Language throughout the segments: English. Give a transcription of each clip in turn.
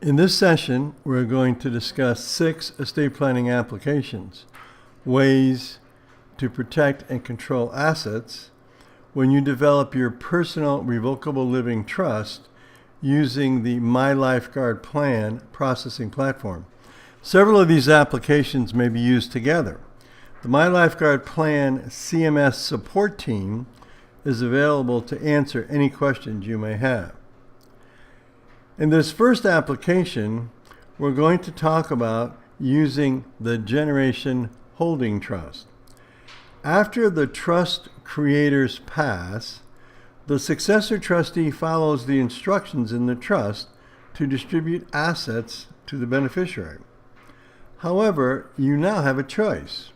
In this session, we're going to discuss 6 estate planning applications, ways to protect and control assets when you develop your personal revocable living trust using the My LifeCard Plan processing platform. Several of these applications may be used together. The My LifeCard Plan CMS support team is available to answer any questions you may have. In this first application, we're going to talk about using the Generation Holding Trust. After the trust creators pass, the successor trustee follows the instructions in the trust to distribute assets to the beneficiary. However, you now have a choice.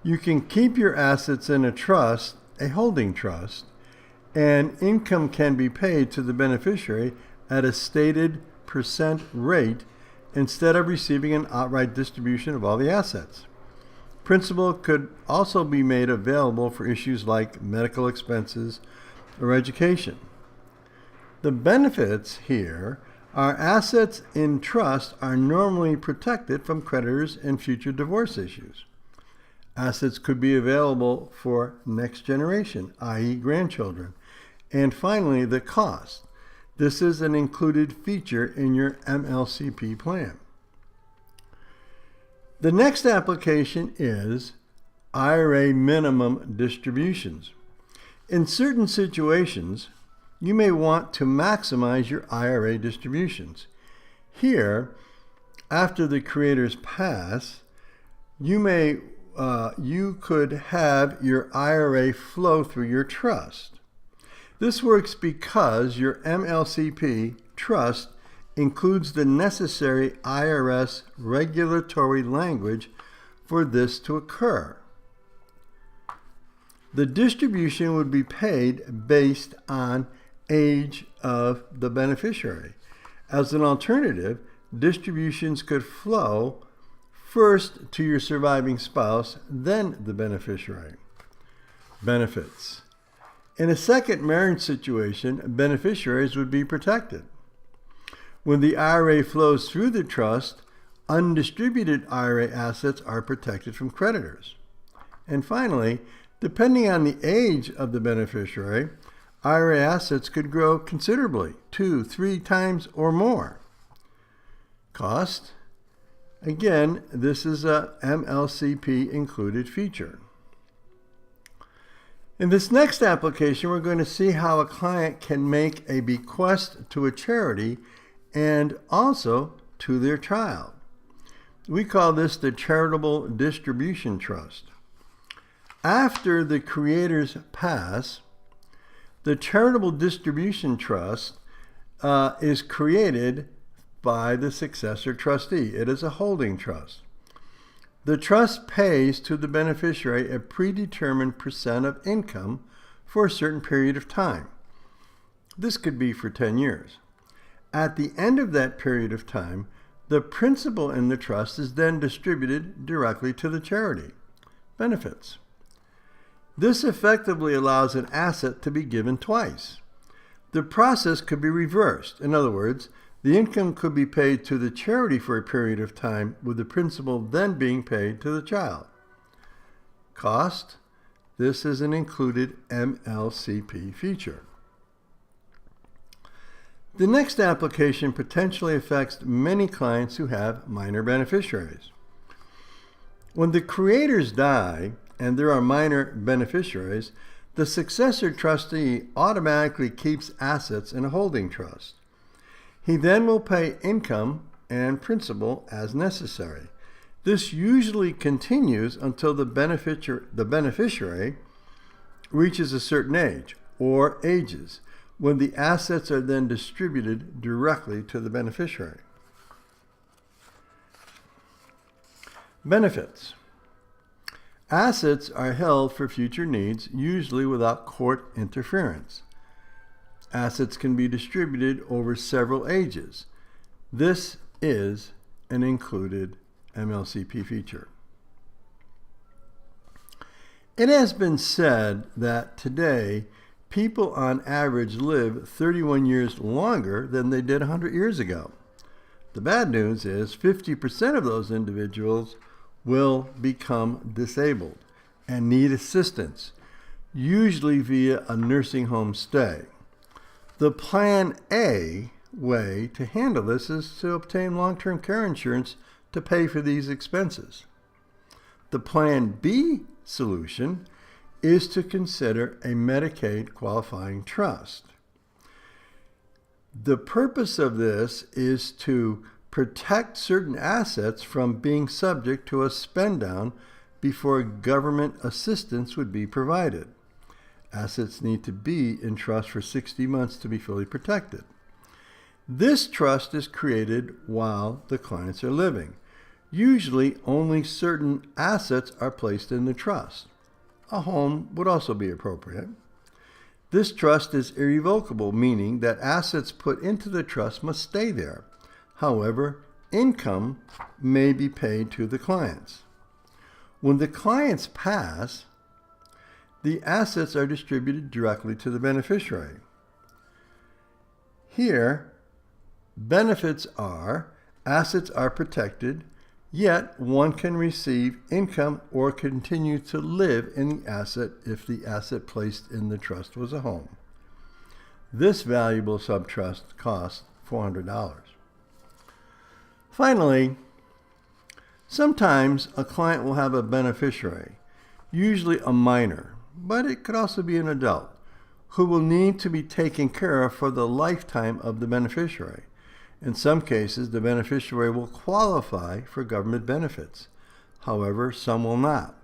You can keep your assets in a trust, a holding trust, and income can be paid to the beneficiary at a stated percent rate instead of receiving an outright distribution of all the assets. Principal could also be made available for issues like medical expenses or education. The benefits here are assets in trust are normally protected from creditors and future divorce issues. Assets could be available for next generation, i.e. grandchildren. And finally, the cost. This is an included feature in your MLCP plan. The next application is IRA Minimum Distributions. In certain situations, you may want to maximize your IRA distributions. Here, after the creators pass, you could have your IRA flow through your trust. This works because your MLCP trust includes the necessary IRS regulatory language for this to occur. The distribution would be paid based on age of the beneficiary. As an alternative, distributions could flow first to your surviving spouse, then the beneficiary. Benefits. In a second marriage situation, beneficiaries would be protected. When the IRA flows through the trust, undistributed IRA assets are protected from creditors. And finally, depending on the age of the beneficiary, IRA assets could grow considerably, 2-3 times or more. Cost. Again, this is a MLCP included feature. In this next application, we're going to see how a client can make a bequest to a charity and also to their child. We call this the Charitable Distribution Trust. After the creators pass, the Charitable Distribution Trust is created by the successor trustee. It is a holding trust. The trust pays to the beneficiary a predetermined percent of income for a certain period of time. This could be for 10 years. At the end of that period of time, the principal in the trust is then distributed directly to the charity. Benefits. This effectively allows an asset to be given twice. The process could be reversed. In other words, the income could be paid to the charity for a period of time, with the principal then being paid to the child. Cost. This is an included MLCP feature. The next application potentially affects many clients who have minor beneficiaries. When the creators die and there are minor beneficiaries, the successor trustee automatically keeps assets in a holding trust. He then will pay income and principal as necessary. This usually continues until the beneficiary reaches a certain age or ages, when the assets are then distributed directly to the beneficiary. Benefits. Assets are held for future needs, usually without court interference. Assets can be distributed over several ages. This is an included MLCP feature. It has been said that today people on average live 31 years longer than they did 100 years ago. The bad news is 50% of those individuals will become disabled and need assistance, usually via a nursing home stay. The Plan A way to handle this is to obtain long-term care insurance to pay for these expenses. The Plan B solution is to consider a Medicaid qualifying trust. The purpose of this is to protect certain assets from being subject to a spend down before government assistance would be provided. Assets need to be in trust for 60 months to be fully protected. This trust is created while the clients are living. Usually only certain assets are placed in the trust. A home would also be appropriate. This trust is irrevocable, meaning that assets put into the trust must stay there. However, income may be paid to the clients. When the clients pass, the assets are distributed directly to the beneficiary. Here, benefits are assets are protected, yet one can receive income or continue to live in the asset if the asset placed in the trust was a home. This valuable subtrust costs $400. Finally, sometimes a client will have a beneficiary, usually a minor, but it could also be an adult, who will need to be taken care of for the lifetime of the beneficiary. In some cases, the beneficiary will qualify for government benefits. However, some will not.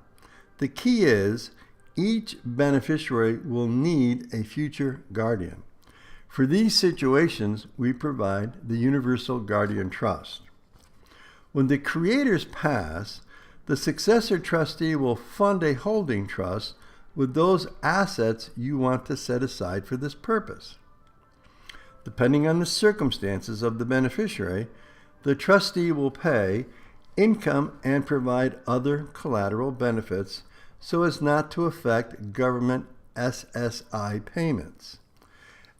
The key is each beneficiary will need a future guardian. For these situations, we provide the Universal Guardian Trust. When the creators pass, the successor trustee will fund a holding trust with those assets you want to set aside for this purpose. Depending on the circumstances of the beneficiary, the trustee will pay income and provide other collateral benefits so as not to affect government SSI payments.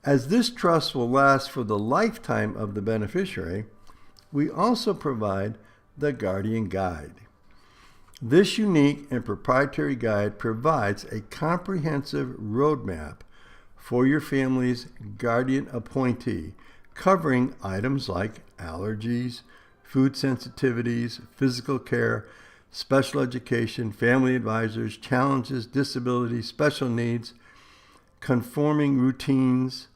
As this trust will last for the lifetime of the beneficiary, we also provide the Guardian Guide. This unique and proprietary guide provides a comprehensive roadmap for your family's guardian appointee, covering items like allergies, food sensitivities, physical care, special education, family advisors, challenges, disabilities, special needs, conforming routines,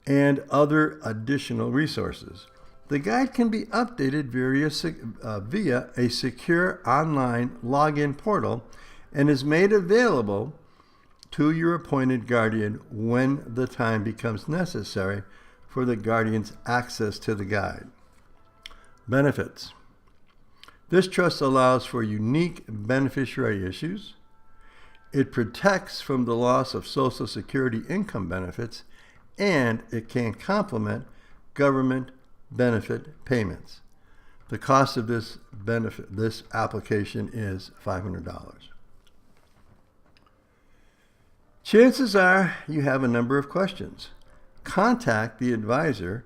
and other additional resources. The guide can be updated via a secure online login portal and is made available to your appointed guardian when the time becomes necessary for the guardian's access to the guide. Benefits. This trust allows for unique beneficiary issues. It protects from the loss of Social Security income benefits, and it can complement government benefit payments. The cost of this application is $500. Chances are you have a number of questions. Contact the advisor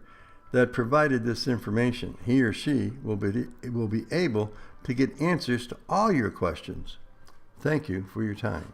that provided this information. He or she will be able to get answers to all your questions. Thank you for your time.